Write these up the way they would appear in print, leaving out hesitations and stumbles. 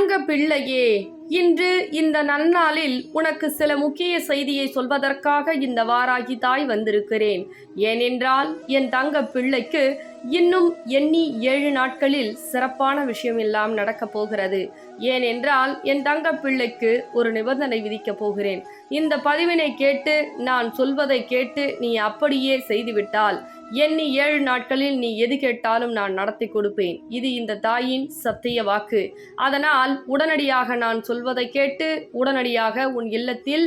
தங்க பிள்ளையே, இன்று இந்த நன்னாளில் உனக்கு சில முக்கிய செய்தியை சொல்வதற்காக இந்த வாராகி தாய் வந்திருக்கிறேன். ஏனென்றால் என் தங்க பிள்ளைக்கு இன்னும் எண்ணி 7 நாட்களில் சிறப்பான விஷயம் எல்லாம் நடக்கப் போகிறது. ஏனென்றால் என் தங்க பிள்ளைக்கு ஒரு நிபந்தனை விதிக்கப் போகிறேன். இந்த பதிவினை கேட்டு நான் சொல்வதை கேட்டு நீ அப்படியே செய்துவிட்டால் எண்ணி 7 நாட்களில் நீ எது கேட்டாலும் நான் நடத்தி கொடுப்பேன். இது இந்த தாயின் சத்திய வாக்கு. அதனால் உடனடியாக நான் சொல்வதை கேட்டு உடனடியாக உன் இல்லத்தில்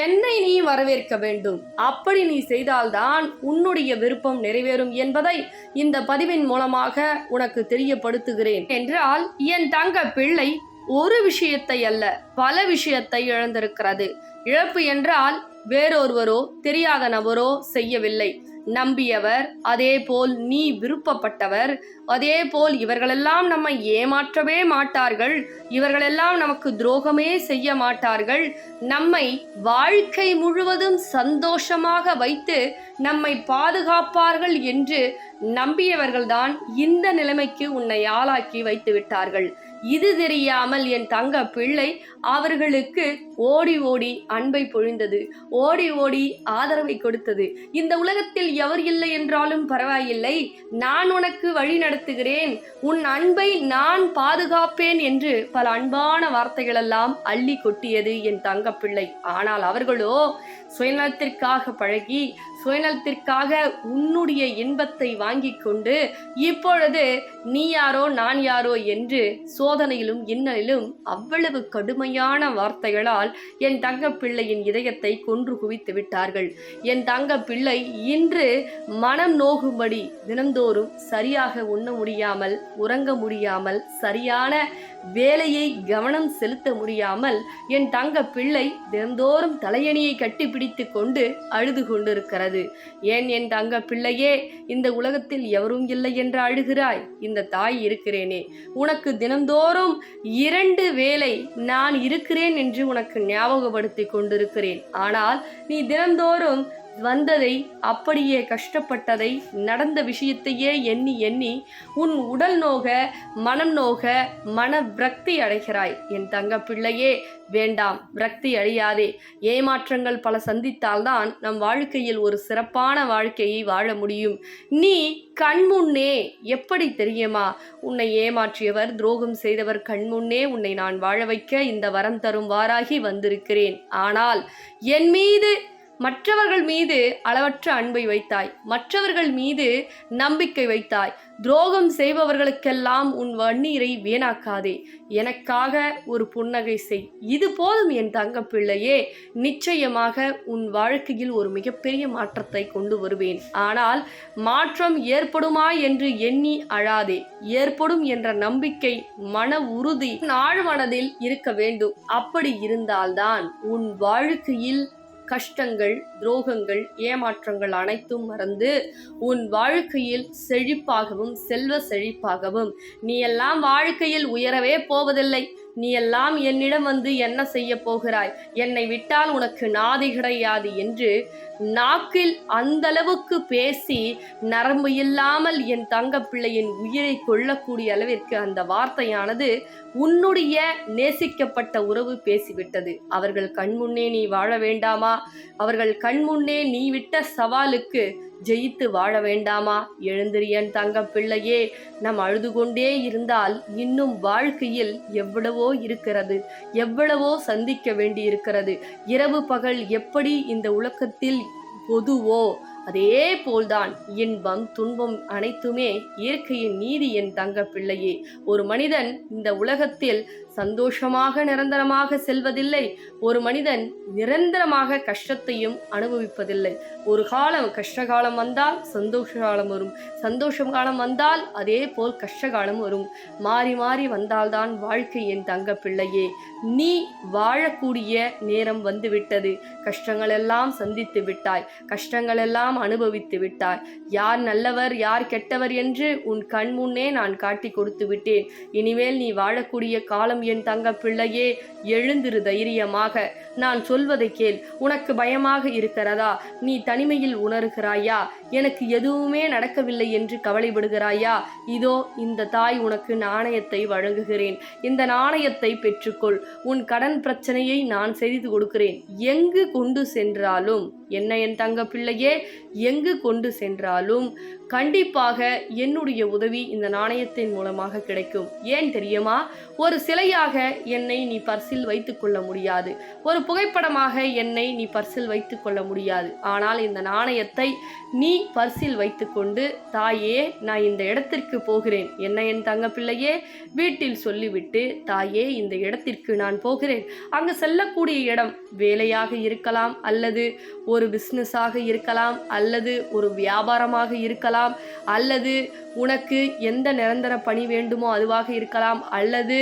என்னை நீ வரவேற்க வேண்டும். அப்படி நீ செய்தால்தான் உன்னுடைய விருப்பம் நிறைவேறும் என்பதை இந்த பதிவின் மூலமாக உனக்கு தெரியப்படுத்துகிறேன். என்றால் என் தங்க பிள்ளை ஒரு விஷயத்தை அல்ல, பல விஷயத்தை இழந்திருக்கிறது. இழப்பு என்றால் வேறொருவரோ தெரியாத நபரோ செய்யவில்லை. நம்பியவர், அதே போல் நீ விருப்பப்பட்டவர், அதே போல் இவர்களெல்லாம் நம்மை ஏமாற்றவே மாட்டார்கள், இவர்களெல்லாம் நமக்கு துரோகமே செய்ய மாட்டார்கள், நம்மை வாழ்க்கை முழுவதும் சந்தோஷமாக வைத்து நம்மை பாதுகாப்பார்கள் என்று நம்பியவர்கள்தான் இந்த நிலைமைக்கு உன்னை ஆளாக்கி வைத்து விட்டார்கள். இது தெரியாமல் என் தங்க பிள்ளை அவர்களுக்கு ஓடி ஓடி அன்பை பொழிந்தது, ஓடி ஓடி ஆதரவை கொடுத்தது. இந்த உலகத்தில் எவர் இல்லை என்றாலும் பரவாயில்லை, நான் உனக்கு வழி நடத்துகிறேன், உன் அன்பை நான் பாதுகாப்பேன் என்று பல அன்பான வார்த்தைகளெல்லாம் அள்ளி கொட்டியது என் தங்க பிள்ளை. ஆனால் அவர்களோ சுயநலத்திற்காக பழகி, சுயநலத்திற்காக உன்னுடைய இன்பத்தை வாங்கி கொண்டு இப்பொழுது நீ யாரோ நான் யாரோ என்று சோதனையிலும் இன்னலிலும் அவ்வளவு கடுமையான வார்த்தைகளால் என் தங்க பிள்ளையின் இதயத்தை கொன்று குவித்து விட்டார்கள். என் தங்க பிள்ளை இன்று மனம் நோகும்படி தினந்தோறும் சரியாக உண்ண முடியாமல், உறங்க முடியாமல், சரியான வேலையை கவனம் செலுத்த முடியாமல் என் தங்க பிள்ளை தினந்தோறும் தலையணியை கட்டிப்பிடித்து கொண்டு அழுது கொண்டிருக்கிறது. ஏன் என் தங்க பிள்ளையே, இந்த உலகத்தில் எவரும் இல்லை என்று அழுகிறாய்? இந்த தாய் இருக்கிறேனே, உனக்கு தினந்தோறும் 2 வேளை நான் இருக்கிறேன் என்று உனக்கு ஞாபகப்படுத்தி கொண்டிருக்கிறேன். ஆனால் நீ தினந்தோறும் வந்ததை, அப்படியே கஷ்டப்பட்டதை, நடந்த விஷயத்தையே எண்ணி எண்ணி உன் உடல் நோக, மனம் நோக, மன விரக்தி அடைகிறாய். என் தங்க பிள்ளையே, வேண்டாம், விரக்தி அடையாதே. ஏமாற்றங்கள் பல சந்தித்தால்தான் நம் வாழ்க்கையில் ஒரு சிறப்பான வாழ்க்கையை வாழ முடியும். நீ கண்முன்னே, எப்படி தெரியுமா, உன்னை ஏமாற்றியவர், துரோகம் செய்தவர் கண்முன்னே உன்னை நான் வாழ வைக்க இந்த வரம் தரும் வாராகி வந்திருக்கிறேன். ஆனால் என் மீது, மற்றவர்கள் மீது அளவற்ற அன்பை வைத்தாய், மற்றவர்கள் மீது நம்பிக்கை வைத்தாய். துரோகம் செய்பவர்களுக்கெல்லாம் உன் வண்ணீரை வீணாக்காதே. எனக்காக ஒரு புன்னகை செய். இது போதும் என் தங்க பிள்ளையே. நிச்சயமாக உன் வாழ்க்கையில் ஒரு மிகப்பெரிய மாற்றத்தை கொண்டு வருவேன். ஆனால் மாற்றம் ஏற்படுமா என்று எண்ணி அழாதே. ஏற்படும் என்ற நம்பிக்கை, மன உறுதி ஆழ்மனதில் இருக்க வேண்டும். அப்படி இருந்தால்தான் உன் வாழ்க்கையில் கஷ்டங்கள், துரோகங்கள், ஏமாற்றங்கள் அனைத்தும் மறந்து உன் வாழ்க்கையில் செழிப்பாகவும் செல்வ செழிப்பாகவும், நீ எல்லாம் வாழ்க்கையில் உயரவே போவதில்லை, நீ எல்லாம் என்னிடம் வந்து என்ன செய்ய போகிறாய், என்னை விட்டால் உனக்கு நாதி கிடையாது என்று நாக்கில் அந்தளவுக்கு பேசி நரம்பு இல்லாமல் என் தங்க பிள்ளையின் உயிரை கொள்ளக்கூடிய அளவிற்கு அந்த வார்த்தையானது உன்னுடைய நேசிக்கப்பட்ட உறவு பேசிவிட்டது. அவர்கள் கண்முன்னே நீ வாழ வேண்டாமா? அவர்கள் கண்முன்னே நீ விட்ட சவாலுக்கு ஜெயித்து வாழ வேண்டாமா? எழுந்திரியன் தங்க பிள்ளையே. நாம் அழுது கொண்டே இருந்தால் இன்னும் வாழ்க்கையில் எவ்வளவோ இருக்கிறது, எவ்வளவோ சந்திக்க வேண்டி இருக்கிறது. இரவு பகல் எப்படி இந்த உலகத்தில் பொதுவோ அதே போல்தான் இன்பம் துன்பம் அனைத்துமே இயற்கையின் நீதி என் தங்க பிள்ளையே. ஒரு மனிதன் இந்த உலகத்தில் சந்தோஷமாக நிரந்தரமாக செல்வதில்லை. ஒரு மனிதன் நிரந்தரமாக கஷ்டத்தையும் அனுபவிப்பதில்லை. ஒரு காலம் கஷ்டகாலம் வந்தால் சந்தோஷ காலம் வரும், சந்தோஷ காலம் வந்தால் அதே போல் கஷ்டகாலம் வரும். மாறி மாறி வந்தால்தான் வாழ்க்கை என் தங்க பிள்ளையே. நீ வாழக்கூடிய நேரம் வந்துவிட்டது. கஷ்டங்களெல்லாம் சந்தித்து விட்டாய், கஷ்டங்களெல்லாம் அனுபவித்து விட்டாய். யார் நல்லவர் யார் கெட்டவர் என்று உன் கண் முன்னே நான் காட்டி கொடுத்து விட்டேன். இனிமேல் நீ வாழக்கூடிய காலம் என் தங்க பிள்ளையே. எழுந்திரு தைரியமாக. நான் சொல்வதை கேள். உனக்கு பயமாக இருக்கிறதா? நீ தனிமையில் உணர்கிறாயா? எனக்கு எதுவுமே நடக்கவில்லை என்று கவலைப்படுகிறாயா? இதோ இந்த தாய் உனக்கு நாணயத்தை வழங்குகிறேன். இந்த நாணயத்தை பெற்றுக்கொள். உன் கடன் பிரச்சனையை நான் செய்து கொடுக்கிறேன். எங்கு கொண்டு சென்றாலும் என்ன என் தங்க பிள்ளையே, எங்கு கொண்டு சென்றாலும் கண்டிப்பாக என்னுடைய உதவி இந்த நாணயத்தின் மூலமாக கிடைக்கும். ஏன் தெரியுமா? ஒரு சிலையாக என்னை நீ பர்சில் வைத்துக் கொள்ள முடியாது. ஒரு புகைப்படமாக என்னை நீ பர்சில் வைத்துக் கொள்ள முடியாது. ஆனால் இந்த நாணயத்தை நீ பர்சில் வைத்துக்கொண்டு, தாயே நான் இந்த இடத்திற்கு போகிறேன், என்ன என் தங்க பிள்ளையே, வீட்டில் சொல்லிவிட்டு, தாயே இந்த இடத்திற்கு நான் போகிறேன். அங்கு செல்லக்கூடிய இடம் வேலையாக இருக்கலாம், அல்லது ஒரு பிஸ்னஸாக இருக்கலாம், அல்லது ஒரு வியாபாரமாக இருக்கலாம், அல்லது உனக்கு எந்த நிரந்தர பணி வேண்டுமோ அதுவாக இருக்கலாம், அல்லது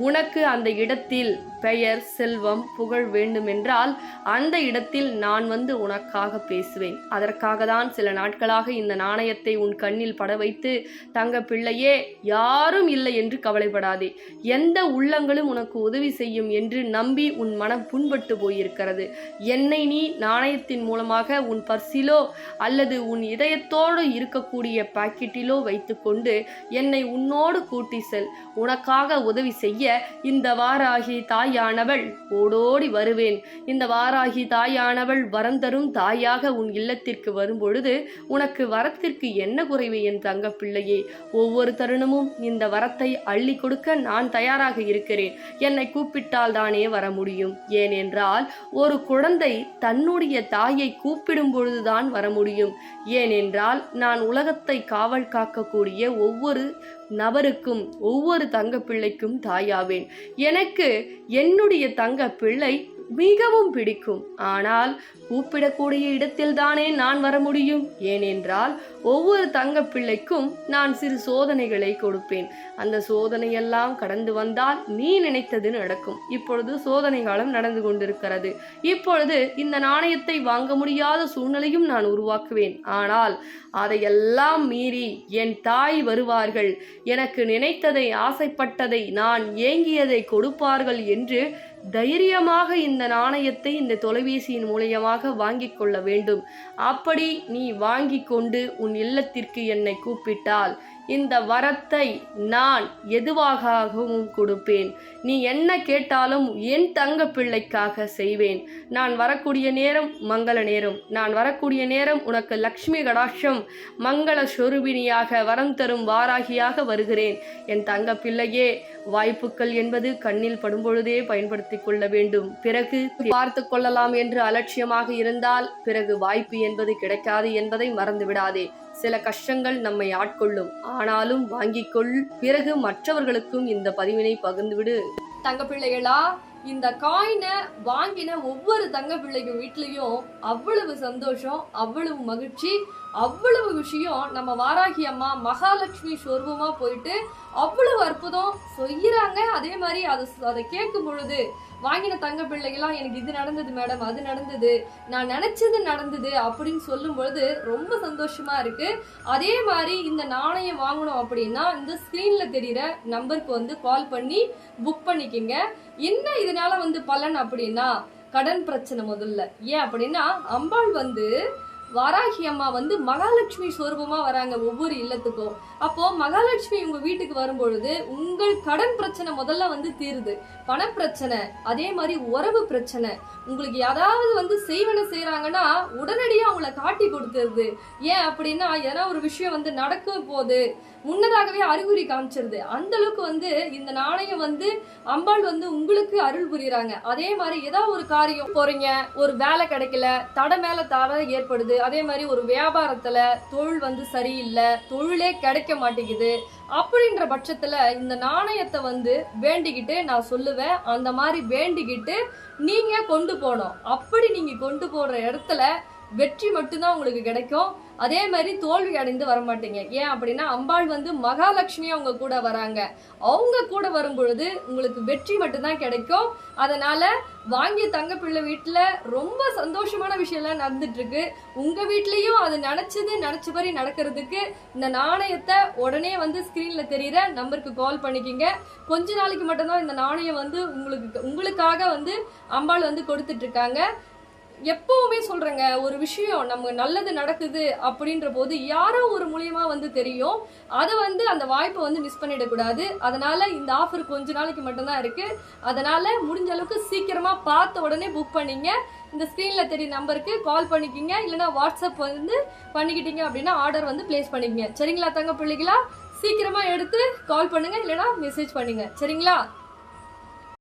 உனக்கு அந்த இடத்தில் பெயர், செல்வம், புகழ் வேண்டுமென்றால் அந்த இடத்தில் நான் வந்து உனக்காக பேசுவேன். அதற்காக தான் சில நாட்களாக இந்த நாணயத்தை உன் கண்ணில் பட வைத்து, தங்க பிள்ளையே யாரும் இல்லை என்று கவலைப்படாதே, எந்த உள்ளங்களும் உனக்கு உதவி செய்யும் என்று நம்பி உன் மனம் புண்பட்டு போயிருக்கிறது. என்னை நீ நாணயத்தின் மூலமாக உன் பர்சிலோ அல்லது உன் இதயத்தோடு இருக்கக்கூடிய பாக்கெட்டிலோ வைத்துக்கொண்டு என்னை உன்னோடு கூட்டி செல். உனக்காக உதவி செய்ய இந்த வாராகி தாயானவள் ஓடோடி வருவேன். இந்த வாராகி தாயானவள் வரம் தரும் தாயாக உன் இல்லத்திற்கு வரும்பொழுது உனக்கு வரத்திற்கு என்ன குறைவு என் தங்க பிள்ளையே? ஒவ்வொரு தருணமும் இந்த வரத்தை அள்ளி கொடுக்க நான் தயாராக இருக்கிறேன். என்னை கூப்பிட்டால் தானே வர முடியும். ஏனென்றால் ஒரு குழந்தை தன்னுடைய தாயை கூப்பிடும் பொழுதுதான் வர முடியும். ஏனென்றால் நான் உலகத்தை காவல் காக்கக்கூடிய ஒவ்வொரு நபருக்கும், ஒவ்வொரு தங்க பிள்ளைக்கும் தாயாவேன். எனக்கு என்னுடைய தங்க பிள்ளை மிகவும் பிடிக்கும். ஆனால் கூப்பிடக்கூடிய இடத்தில் தானே நான் வர முடியும். ஏனென்றால் ஒவ்வொரு தங்க பிள்ளைக்கும் நான் சிறு சோதனைகளை கொடுப்பேன். அந்த சோதனையெல்லாம் கடந்து வந்தால் நீ நினைத்தது நடக்கும். இப்பொழுது சோதனை காலம் நடந்து கொண்டிருக்கிறது. இப்பொழுது இந்த நாணயத்தை வாங்க முடியாத சூழ்நிலையும் நான் உருவாக்குவேன். ஆனால் அதையெல்லாம் மீறி என் தாய் வருவார்கள். எனக்கு நினைத்ததை, ஆசைப்பட்டதை, நான் ஏங்கியதை கொடுப்பார்கள் என்று தைரியமாக இந்த நாணயத்தை இந்த தொலைபேசியின் மூலமாக வாங்கிக் கொள்ள வேண்டும். அப்படி நீ வாங்கி கொண்டு உன் இல்லத்திற்கு என்னை கூப்பிட்டால் இந்த வரத்தை நான் எதுவாகவும் கொடுப்பேன். நீ என்ன கேட்டாலும் என் தங்க பிள்ளைக்காக செய்வேன். நான் வரக்கூடிய நேரம் மங்கள நேரம். நான் வரக்கூடிய நேரம் உனக்கு லக்ஷ்மி கடாட்சம் மங்கள சொரூபிணியாக வரம் தரும் வாராகியாக வருகிறேன். என் தங்க பிள்ளையே, வாய்ப்புகள் என்பது கண்ணில் படும்பொழுதே பயன்படுத்தி கொள்ள வேண்டும். பிறகு பார்த்து கொள்ளலாம் என்று அலட்சியமாக இருந்தால் பிறகு வாய்ப்பு என்பது கிடைக்காது என்பதை மறந்து விடாதே. சில கஷ்டங்கள் நம்மை ஆட்கொள்ளும். ஆனாலும் வாங்கிக்கொள். பிறகு மற்றவர்களுக்கும் இந்த பதிவினை பகிர்ந்துவிடு. தங்க பிள்ளைகளா, இந்த காயினை வாங்கின ஒவ்வொரு தங்க பிள்ளைக்கும் வீட்லயும் அவ்வளவு சந்தோஷம், அவ்வளவு மகிழ்ச்சி, அவ்வளவு விஷயம். நம்ம வாராகி அம்மா மகாலட்சுமி சொர்வமா போயிட்டு அவ்வளவு அற்புதம் செய்யறாங்க. அதே மாதிரி அதை கேட்கும் பொழுது வாங்கின தங்க பிள்ளைகளாம் எனக்கு இது நடந்தது மேடம், அது நடந்தது, நான் நினைச்சது நடந்தது அப்படின்னு சொல்லும் பொழுது ரொம்ப சந்தோஷமா இருக்கு. அதே மாதிரி இந்த நாணயம் வாங்கணும் அப்படின்னா இந்த ஸ்கிரீன்ல தெரியுற நம்பருக்கு வந்து கால் பண்ணி புக் பண்ணிக்கங்க. என்ன இதனால வந்து பலன் அப்படின்னா, கடன் பிரச்சனை முதல்ல. ஏன் அப்படின்னா அம்பாள் வந்து வாராகி அம்மா வந்து மகாலட்சுமி சொரூபமா வராங்க ஒவ்வொரு இல்லத்துக்கும். அப்போ மகாலட்சுமி உங்க வீட்டுக்கு வரும்பொழுது உங்கள் கடன் பிரச்சனை முதல்ல வந்து தீருது. பணப்பிரச்சனை, அதே மாதிரி உறவு பிரச்சனை, உங்களுக்கு யாராவது வந்து செய்வன செய்யறாங்கன்னா உடனடியா அவங்கள காட்டி கொடுத்துருது. ஏன் அப்படின்னா ஏன்னா ஒரு விஷயம் வந்து நடக்கும் போது முன்னதாகவே அறிகுறி காமிச்சிருது. அந்த அளவுக்கு வந்து இந்த நாணயம் வந்து அம்பாள் வந்து உங்களுக்கு அருள் புரியுறாங்க. அதே மாதிரி ஏதாவது ஒரு காரியம் போறீங்க, ஒரு வேலை கிடைக்கல, தடை மேல தடை ஏற்படுது. அதே மாதிரி ஒரு வியாபாரத்துல தொழில் வந்து சரியில்லை, தொழிலே கிடைக்க மாட்டேங்குது. அப்படின்ற பட்சத்துல இந்த நாணயத்தை வந்து வேண்டிக்கிட்டு நான் சொல்லுவேன், அந்த மாதிரி வேண்டிக்கிட்டு நீங்க கொண்டு போனோம். அப்படி நீங்க கொண்டு போற இடத்துல வெற்றி மட்டும்தான் உங்களுக்கு கிடைக்கும். அதே மாதிரி தோல்வி அடைந்து வரமாட்டீங்க. ஏன் அப்படின்னா அம்பாள் வந்து மகாலட்சுமியா உங்க கூட வராங்க. அவங்க கூட வரும் பொழுது உங்களுக்கு வெற்றி மட்டும்தான் கிடைக்கும். அதனால வாங்கிய தங்க பிள்ளை வீட்டுல ரொம்ப சந்தோஷமான விஷயம்லாம் நடந்துட்டு இருக்கு. உங்க வீட்லயும் அது நினைச்சபடி நடக்கிறதுக்கு இந்த நாணயத்தை உடனே வந்து ஸ்கிரீன்ல தெரியுற நம்பருக்கு கால் பண்ணிக்கிங்க. கொஞ்ச நாளைக்கு மட்டும்தான் இந்த நாணயம் வந்து உங்களுக்காக வந்து அம்பாள் வந்து கொடுத்துட்டு இருக்காங்க. எப்பவுமே சொல்றேங்க, ஒரு விஷயம் நம்ம நல்லது நடக்குது அப்படின்ற போது யாரோ ஒரு மூலியமா வந்து தெரியும். அத வந்து அந்த வாய்ப்பை வந்து மிஸ் பண்ணிடக்கூடாது. அதனால இந்த ஆஃபர் கொஞ்ச நாளைக்கு மட்டும்தான் இருக்கு. அதனால முடிஞ்ச அளவுக்கு சீக்கிரமா பார்த்த உடனே புக் பண்ணிங்க. இந்த ஸ்க்ரீன்ல தெரிய நம்பருக்கு கால் பண்ணிக்கிங்க. இல்லைன்னா வாட்ஸ்அப் வந்து பண்ணிக்கிட்டீங்க அப்படின்னா ஆர்டர் வந்து பிளேஸ் பண்ணிக்கங்க. சரிங்களா தங்க பிள்ளைகளா? சீக்கிரமா எடுத்து கால் பண்ணுங்க, இல்லைன்னா மெசேஜ் பண்ணுங்க. சரிங்களா?